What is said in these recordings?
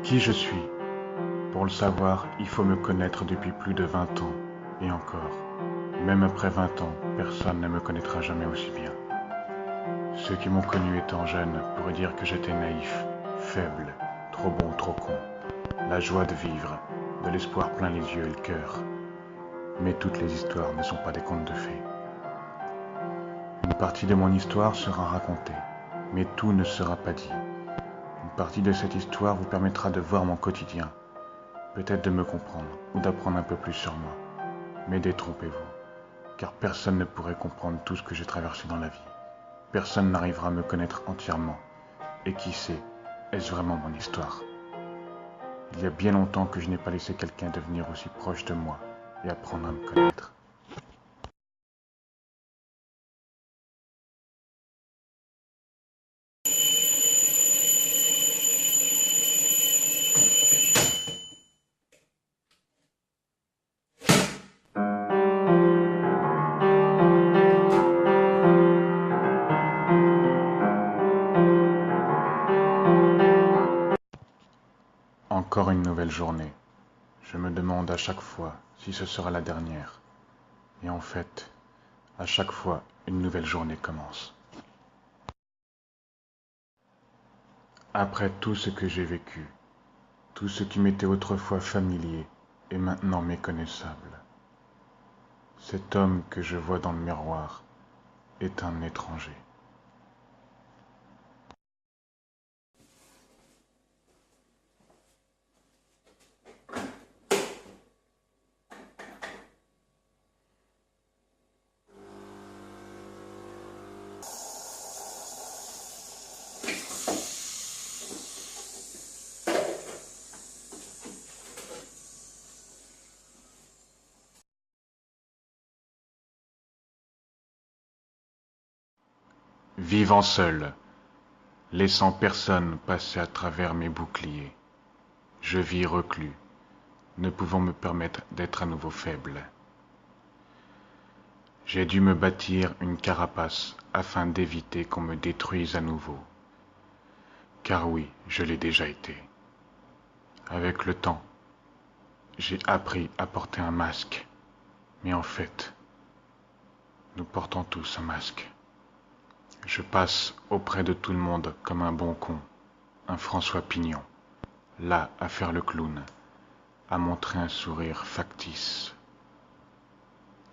Qui je suis? Pour le savoir, il faut me connaître depuis plus de 20 ans. Et encore, même après 20 ans, personne ne me connaîtra jamais aussi bien. Ceux qui m'ont connu étant jeune pourraient dire que j'étais naïf, faible, trop bon, trop con. La joie de vivre, de l'espoir plein les yeux et le cœur. Mais toutes les histoires ne sont pas des contes de fées. Une partie de mon histoire sera racontée, mais tout ne sera pas dit. Une partie de cette histoire vous permettra de voir mon quotidien, peut-être de me comprendre ou d'apprendre un peu plus sur moi. Mais détrompez-vous, car personne ne pourrait comprendre tout ce que j'ai traversé dans la vie. Personne n'arrivera à me connaître entièrement. Et qui sait, est-ce vraiment mon histoire? Il y a bien longtemps que je n'ai pas laissé quelqu'un devenir aussi proche de moi et apprendre à me connaître. Encore une nouvelle journée. Je me demande à chaque fois si ce sera la dernière. Et en fait, à chaque fois, une nouvelle journée commence. Après tout ce que j'ai vécu, tout ce qui m'était autrefois familier est maintenant méconnaissable. Cet homme que je vois dans le miroir est un étranger. Vivant seul, laissant personne passer à travers mes boucliers, je vis reclus, ne pouvant me permettre d'être à nouveau faible. J'ai dû me bâtir une carapace afin d'éviter qu'on me détruise à nouveau. Car oui, je l'ai déjà été. Avec le temps, j'ai appris à porter un masque. Mais en fait, nous portons tous un masque. Je passe auprès de tout le monde comme un bon con, un François Pignon, là à faire le clown, à montrer un sourire factice,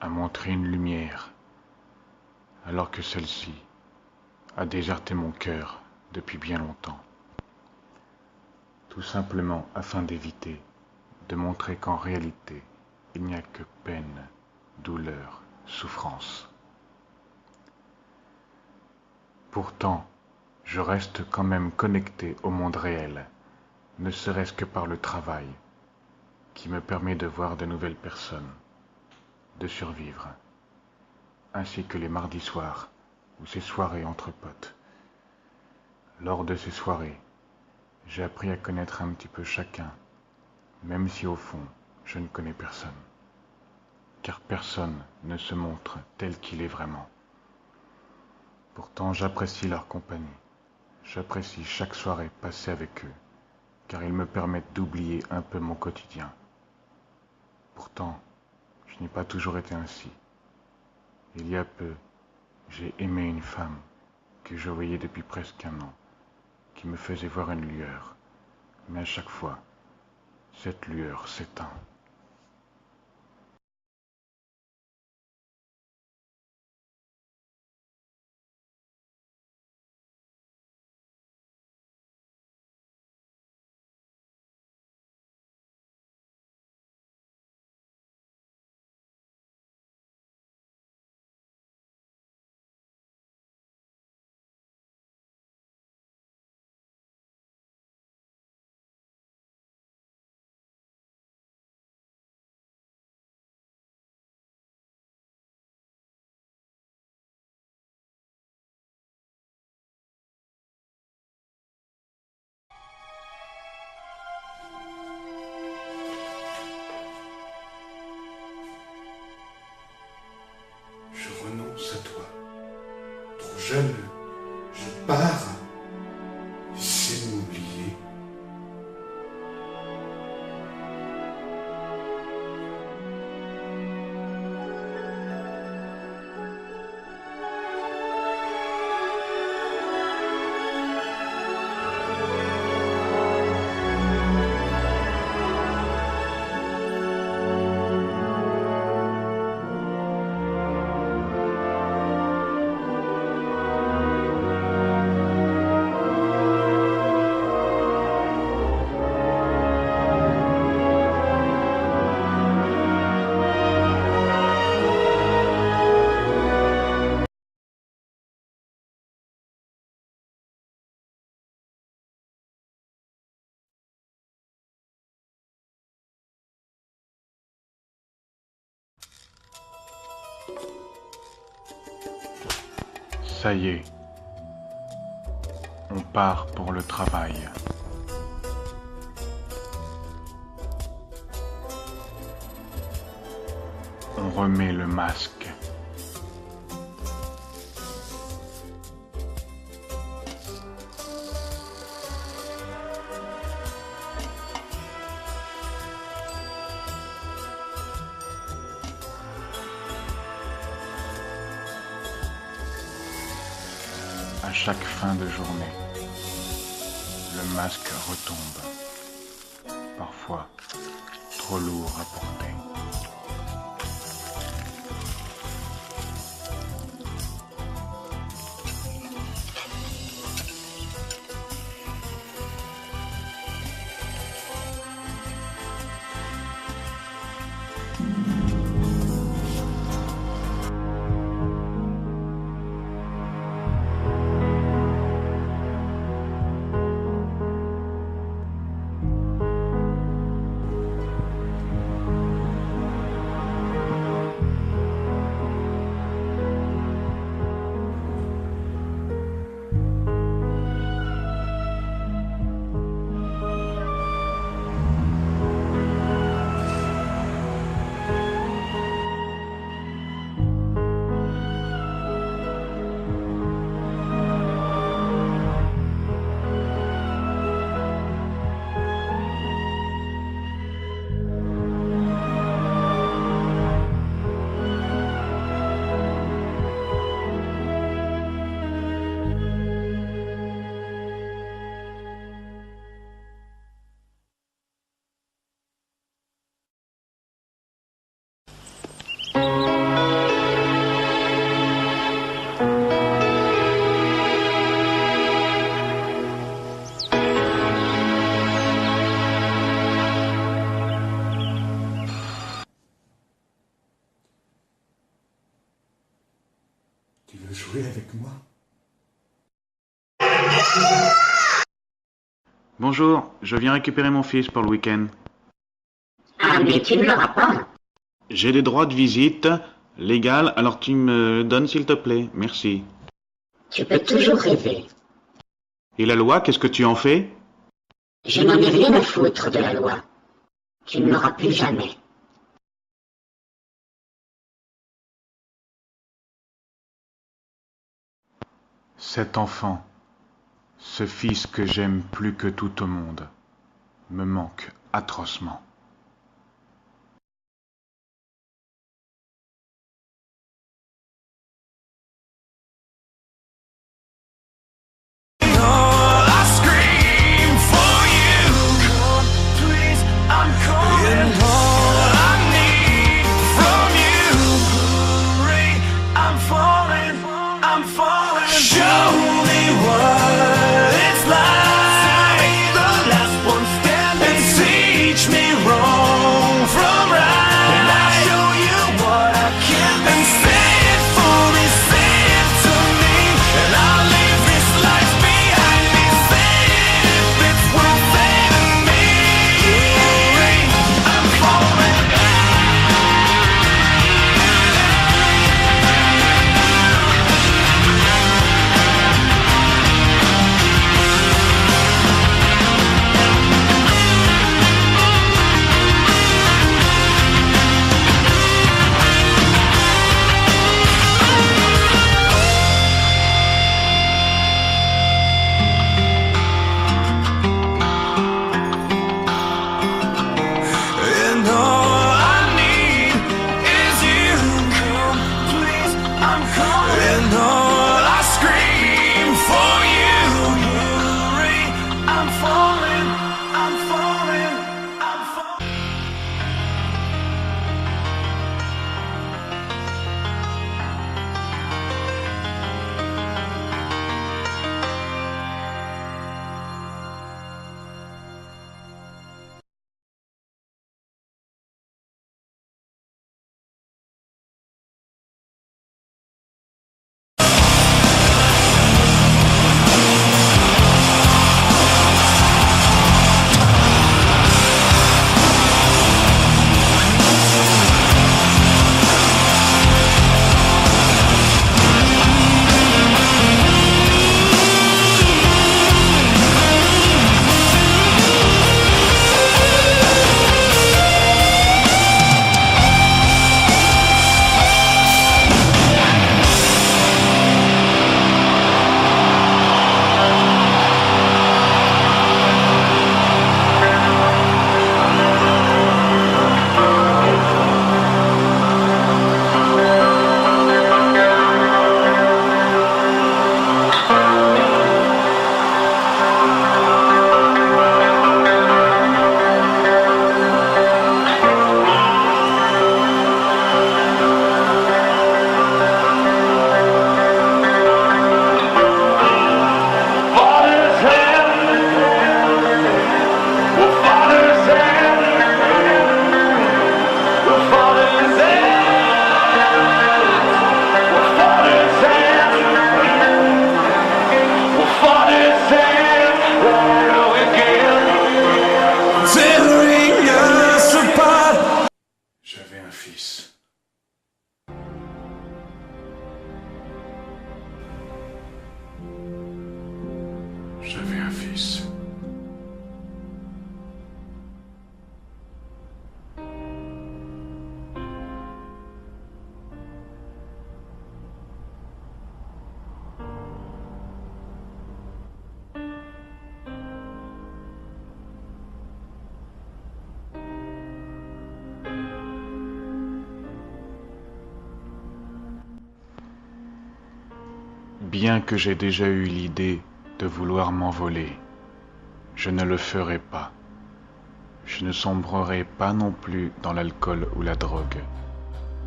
à montrer une lumière, alors que celle-ci a déserté mon cœur depuis bien longtemps. Tout simplement afin d'éviter de montrer qu'en réalité, il n'y a que peine, douleur, souffrance. Pourtant, je reste quand même connecté au monde réel, ne serait-ce que par le travail, qui me permet de voir de nouvelles personnes, de survivre, ainsi que les mardis soirs ou ces soirées entre potes. Lors de ces soirées, j'ai appris à connaître un petit peu chacun, même si au fond, je ne connais personne. Car personne ne se montre tel qu'il est vraiment. Pourtant, j'apprécie leur compagnie. J'apprécie chaque soirée passée avec eux, car ils me permettent d'oublier un peu mon quotidien. Pourtant, je n'ai pas toujours été ainsi. Il y a peu, j'ai aimé une femme que je voyais depuis presque un an, qui me faisait voir une lueur. Mais à chaque fois, cette lueur s'éteint. Ça y est, on part pour le travail. On remet le masque. À chaque fin de journée, le masque retombe, parfois trop lourd à porter. Tu veux jouer avec moi? Bonjour, je viens récupérer mon fils pour le week-end. Ah, mais tu ne l'auras pas. J'ai des droits de visite légaux, alors tu me le donnes s'il te plaît, merci. Tu peux toujours rêver. Et la loi, qu'est-ce que tu en fais? Je n'en ai rien à foutre de la loi. Tu ne l'auras plus jamais. Cet enfant, ce fils que j'aime plus que tout au monde, me manque atrocement. Teach me plus. Bien que j'ai déjà eu l'idée de vouloir m'envoler, je ne le ferai pas. Je ne sombrerai pas non plus dans l'alcool ou la drogue.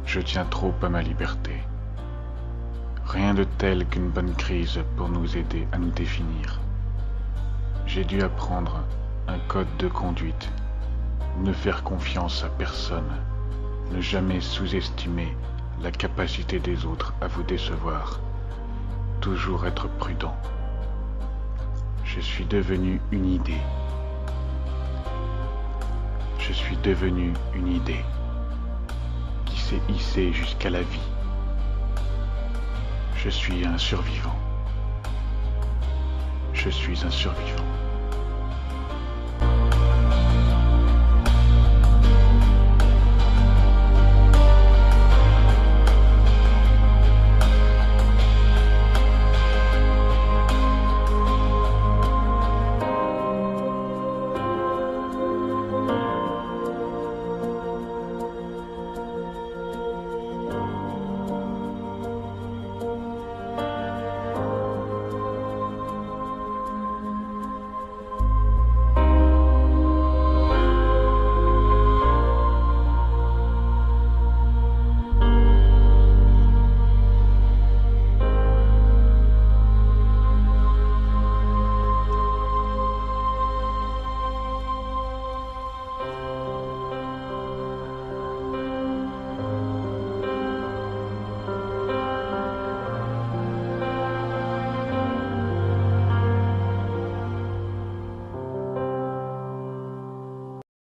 Je tiens trop à ma liberté. Rien de tel qu'une bonne crise pour nous aider à nous définir. J'ai dû apprendre un code de conduite, ne faire confiance à personne, ne jamais sous-estimer la capacité des autres à vous décevoir, toujours être prudent. Je suis devenu une idée. Je suis devenu une idée qui s'est hissée jusqu'à la vie. Je suis un survivant. Je suis un survivant.